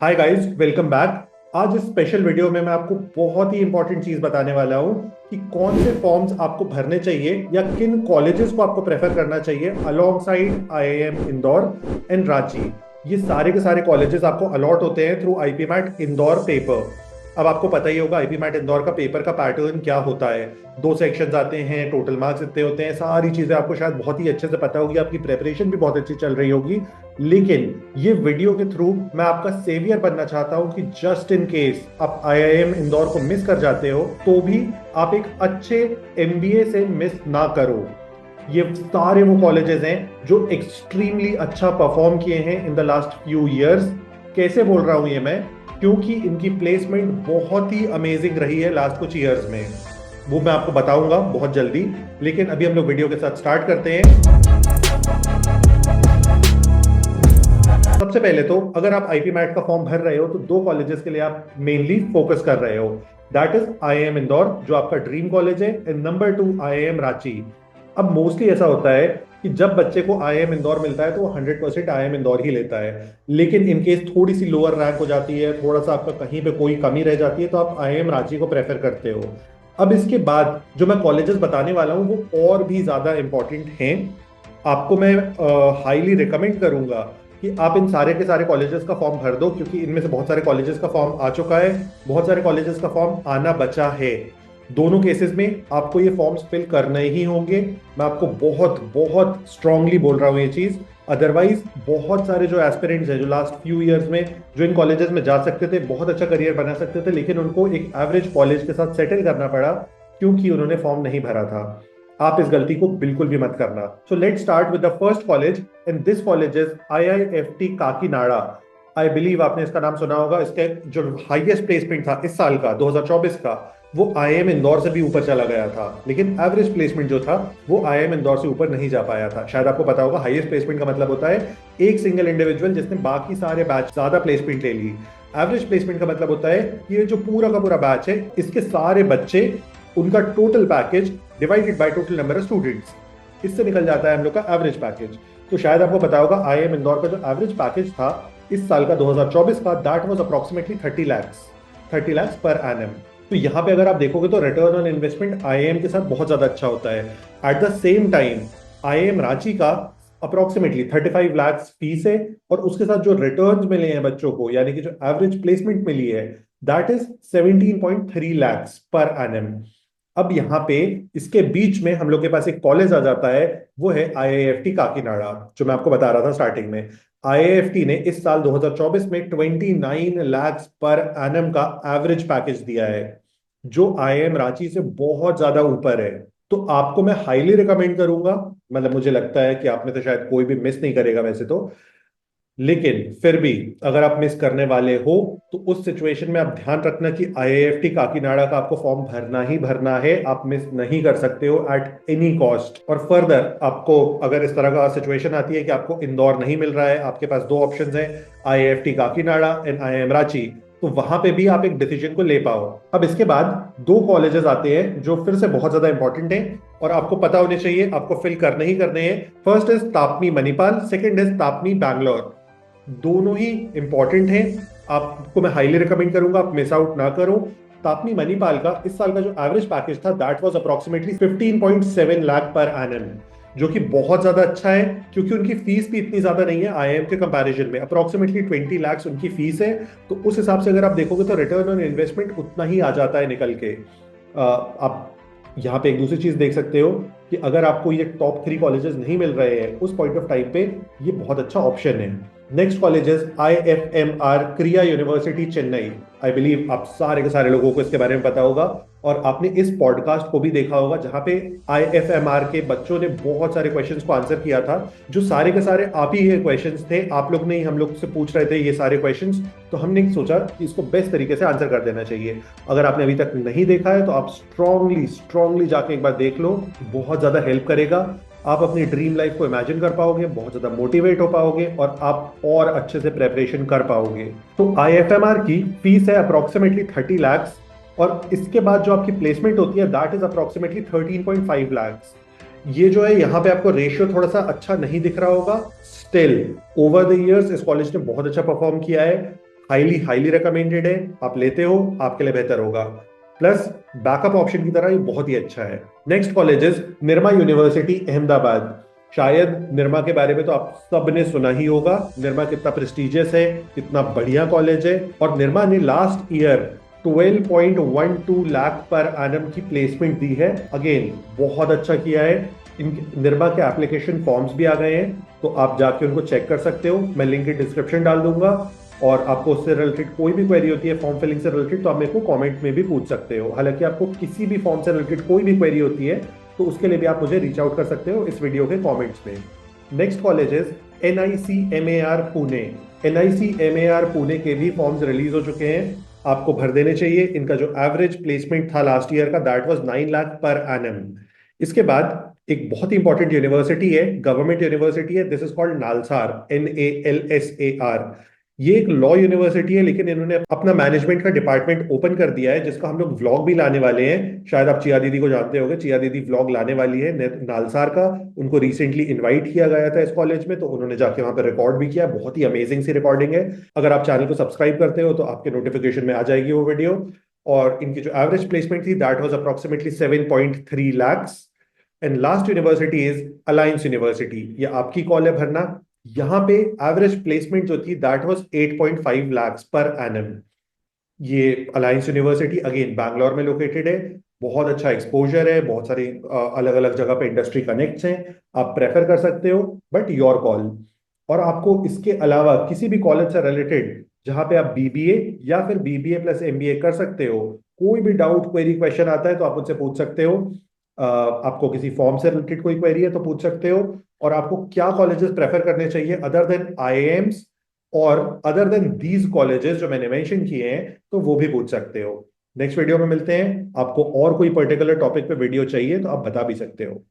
Hi guys, welcome back. आज इस special video में मैं आपको बहुत ही इंपॉर्टेंट चीज बताने वाला हूं कि कौन से फॉर्म्स आपको भरने चाहिए या किन कॉलेजेस को आपको प्रेफर करना चाहिए along side IIM Indore and Ranchi. ये सारे के सारे कॉलेजेस आपको अलॉट होते हैं through IPMAT Indore paper. अब आपको पता ही होगा आईपी मैट इंदौर का पेपर का पैटर्न क्या होता है। दो सेक्शंस आते हैं, टोटल मार्क्स इतने होते हैं, सारी चीजें आपको शायद बहुत ही अच्छे से पता होगी, आपकी प्रेपरेशन भी बहुत अच्छी चल रही होगी। लेकिन ये वीडियो के थ्रू मैं आपका सेवियर बनना चाहता हूं कि जस्ट इन केस आप आईआईएम इंदौर को मिस कर जाते हो तो भी आप एक अच्छे एमबीए से मिस ना करो। ये सारे वो कॉलेजेस हैं जो एक्सट्रीमली अच्छा परफॉर्म किए हैं in the last few years. कैसे बोल रहा हूं ये मैं? क्योंकि इनकी प्लेसमेंट बहुत ही अमेजिंग रही है लास्ट कुछ ईयर्स में। वो मैं आपको बताऊंगा बहुत जल्दी। लेकिन अभी हम लोग वीडियो के साथ स्टार्ट करते हैं। सबसे पहले तो अगर आप आईपी मैट का फॉर्म भर रहे हो तो दो कॉलेजेस के लिए आप मेनली फोकस कर रहे हो। दैट इज आईआईएम इंदौर जो आपका ड्रीम कॉलेज है, एंड नंबर 2 आईआईएम रांची। अब मोस्टली ऐसा होता है कि जब बच्चे को आईआईएम इंदौर मिलता है तो वो 100% आईआईएम इंदौर ही लेता है। लेकिन इनकेस थोड़ी सी लोअर रैंक हो जाती है, थोड़ा सा आपका कहीं पे कोई कमी रह जाती है, तो आप आईआईएम रांची को प्रेफर करते हो। अब इसके बाद जो मैं कॉलेजेस बताने वाला हूँ वो और भी ज्यादा इंपॉर्टेंट हैं। आपको मैं हाईली रिकमेंड करूंगा कि आप इन सारे के सारे कॉलेजेस का फॉर्म भर दो, क्योंकि इनमें से बहुत सारे कॉलेजेस का फॉर्म आ चुका है, बहुत सारे कॉलेजेस का फॉर्म आना बचा है। दोनों केसेस में आपको ये फॉर्म्स फिल करने ही होंगे। मैं आपको बहुत बहुत स्ट्रांगली बोल रहा हूँ ये चीज। अदरवाइज बहुत सारे जो एस्पिरेंट्स हैं जो लास्ट फ्यू इयर्स में जो इन कॉलेजेस में जा सकते थे, बहुत अच्छा करियर बना सकते थे, लेकिन उनको एक एवरेज कॉलेज के साथ सेटल करना पड़ा क्योंकि उन्होंने फॉर्म नहीं भरा था। आप इस गलती को बिल्कुल भी मत करना। So let's start with the first college, and this college is IIFT Kakinada. I believe आपने इसका नाम सुना होगा। इसके जो हाईएस्ट प्लेसमेंट था इस साल का 2024 का, वो आईआईएम इंदौर से भी ऊपर चला गया था, लेकिन एवरेज प्लेसमेंट जो था वो आईआईएम इंदौर से ऊपर नहीं जा पाया था। शायद आपको पता होगा हाईएस्ट प्लेसमेंट का मतलब होता है एक सिंगल इंडिविजुअल जिसने बाकी सारे बैच ज्यादा प्लेसमेंट ले ली। एवरेज प्लेसमेंट का मतलब होता है कि ये जो पूरा का पूरा बैच है, इसके सारे बच्चे, उनका total package divided by total number of students, इससे निकल जाता है हम लोग का एवरेज पैकेज। तो शायद आपको पता होगा आईआईएम इंदौर का जो एवरेज पैकेज था इस साल का 2024 का, that was approximately 30 lakh per annum. तो यहाँ पे अगर आप देखोगे तो रिटर्न ऑन इन्वेस्टमेंट आईआईएम के साथ बहुत ज्यादा अच्छा होता है। At the same time IIM Ranchi का अप्रोक्सीमेटली 35 लाख फीस है, और उसके साथ जो रिटर्न्स मिले हैं बच्चों को, यानी कि जो एवरेज प्लेसमेंट मिली है, that is 17.3 lakh per annum. अब यहाँ पे इसके बीच में हम लोग के पास एक कॉलेज आ जाता है, वो है आईआईएफटी काकीनाडा, जो मैं आपको बता रहा था स्टार्टिंग में। आईआईएफटी ने इस साल 2024 में 29 लाख पर एनम का एवरेज पैकेज दिया है, जो आईआईएम रांची से बहुत ज्यादा ऊपर है। तो आपको मैं हाईली रिकमेंड करूंगा, मतलब मुझे लगता है कि आप में से शायद कोई भी मिस नहीं करेगा वैसे तो, लेकिन फिर भी अगर आप मिस करने वाले हो तो उस सिचुएशन में आप ध्यान रखना कि आईआईएफटी काकीनाडा का आपको फॉर्म भरना ही भरना है। आप मिस नहीं कर सकते हो एट एनी कॉस्ट। और फर्दर आपको अगर इस तरह का सिचुएशन आती है कि आपको इंदौर नहीं मिल रहा है, आपके पास दो ऑप्शंस हैं, IIFT Kakinada and IIM Ranchi, तो वहां पे भी आप एक डिसीजन को ले पाओ। अब इसके बाद दो कॉलेजेस आते हैं जो फिर से बहुत ज्यादा इंपॉर्टेंट हैं और आपको पता होने चाहिए, आपको फिल करने ही करने हैं। First is TAPMI Manipal, second is TAPMI Bangalore. दोनों ही इंपॉर्टेंट हैं, आपको मैं हाईली रिकमेंड करूंगा आप मिस आउट ना करो। तापनी मणिपाल का इस साल का जो एवरेज पैकेज था that was approximately 15.7 lakh per annum, जो कि बहुत ज्यादा अच्छा है, क्योंकि उनकी फीस भी इतनी ज्यादा नहीं है आईआईएम के कंपैरिजन में। अप्रोक्सीमेटली 20 लाख उनकी फीस है। तो उस हिसाब से अगर आप देखोगे तो रिटर्न ऑन इन्वेस्टमेंट उतना ही आ जाता है निकल के। आप यहाँ पे एक दूसरी चीज देख सकते हो कि अगर आपको ये टॉप 3 कॉलेजेस नहीं मिल रहे हैं उस पॉइंट ऑफ टाइम पे, ये बहुत अच्छा ऑप्शन है। नेक्स्ट कॉलेज इज आईएफएमआर क्रिया यूनिवर्सिटी चेन्नई। आई बिलीव आप सारे के सारे लोगों को इसके बारे में पता होगा, और आपने इस पॉडकास्ट को भी देखा होगा जहां पे आईएफएमआर के बच्चों ने बहुत सारे क्वेश्चंस को आंसर किया था, जो सारे के सारे आप ही ये क्वेश्चंस थे। आप लोग ने ही हम लोग से पूछ रहे थे ये सारे क्वेश्चंस, तो हमने सोचा कि इसको बेस्ट तरीके से आंसर कर देना चाहिए। अगर आपने अभी तक नहीं देखा है तो आप स्ट्रांगली स्ट्रांगली जाके एक बार देख लो, बहुत ज्यादा हेल्प करेगा। आप अपनी ड्रीम लाइफ को इमेजिन कर पाओगे, बहुत ज्यादा मोटिवेट हो पाओगे, और आप और अच्छे से प्रेपरेशन कर पाओगे। तो आईएफएमआर की फीस है अप्रोक्सीमेटली 30 लाख, और इसके बाद जो आपकी प्लेसमेंट होती है दैट इज अप्रोक्सीमेटली 13.5 लाख। ये जो है यहाँ पे आपको रेशियो थोड़ा सा अच्छा नहीं दिख रहा होगा, स्टिल ओवर द इयर्स इस कॉलेज ने बहुत अच्छा परफॉर्म किया है। हाईली हाईली रिकमेंडेड है, आप लेते हो आपके लिए बेहतर होगा। प्लस बैकअप ऑप्शन की तरह ये बहुत ही अच्छा है। Next colleges, Nirma university Ahmedabad. शायद निरमा के बारे में तो आप सब ने सुना ही होगा। निरमा कितना प्रेस्टिजियस है, कितना बढ़िया कॉलेज है। और निरमा ने last year 12.12 lakh per annum की प्लेसमेंट दी है। अगेन बहुत अच्छा किया है। इन निरमा के एप्लीकेशन फॉर्म्स भी आ गए हैं, तो आप जाके उनको चेक कर सकते हो। मैं लिंक in डिस्क्रिप्शन डाल दूंगा। और आपको उससे रिलेटेड कोई भी क्वेरी होती है फॉर्म फिलिंग से रिलेटेड, तो आप मेरे को कमेंट में भी पूछ सकते हो। हालांकि आपको किसी भी फॉर्म से रिलेटेड कोई भी क्वेरी होती है तो उसके लिए भी आप मुझे रीच आउट कर सकते हो इस वीडियो के कमेंट्स में। Next colleges, NICMAR Pune. NICMAR Pune के भी फॉर्म्स रिलीज हो चुके हैं, आपको भर देने चाहिए। इनका जो एवरेज प्लेसमेंट था लास्ट ईयर का, that was 9 lakh per annum. इसके बाद एक बहुत ही इंपॉर्टेंट यूनिवर्सिटी है, गवर्नमेंट यूनिवर्सिटी है, this is called NALSAR, NALSAR। ये एक लॉ यूनिवर्सिटी है, लेकिन इन्होंने अपना मैनेजमेंट का डिपार्टमेंट ओपन कर दिया है, जिसका हम लोग व्लॉग भी लाने वाले हैं। शायद आप चिया दीदी को जानते होंगे, चिया दीदी व्लॉग लाने वाली है नालसार का। उनको रिसेंटली इनवाइट किया गया था इस कॉलेज में, तो उन्होंने जाके वहां पर रिकॉर्ड भी किया। बहुत ही अमेजिंग सी रिकॉर्डिंग है। अगर आप चैनल को सब्सक्राइब करते हो तो आपके नोटिफिकेशन में आ जाएगी वो वीडियो। और इनकी जो एवरेज प्लेसमेंट थी, that was approximately 7.3 lakhs। And last university is alliance university. ये आपकी कॉल है भरना। यहाँ पे एवरेज प्लेसमेंट जो थी, that was 8.5 lakhs per annum. ये अलायंस यूनिवर्सिटी अगेन बैंगलोर में लोकेटेड है। बहुत अच्छा एक्सपोजर है, बहुत सारी अलग अलग जगह पे इंडस्ट्री कनेक्ट्स हैं। आप प्रेफर कर सकते हो, बट योर कॉल। और आपको इसके अलावा किसी भी कॉलेज से रिलेटेड जहां पे आप BBA या फिर BBA प्लस MBA कर सकते हो, कोई भी डाउट क्वेरी क्वेश्चन आता है तो आप मुझसे पूछ सकते हो। आपको किसी फॉर्म से रिलेटेड कोई क्वेरी है तो पूछ सकते हो। और आपको क्या कॉलेजेस प्रेफर करने चाहिए अदर देन IIMs और अदर देन दीज कॉलेजेस जो मैंने मेंशन किए हैं, तो वो भी पूछ सकते हो। नेक्स्ट वीडियो में मिलते हैं। आपको और कोई पर्टिकुलर टॉपिक पे वीडियो चाहिए तो आप बता भी सकते हो।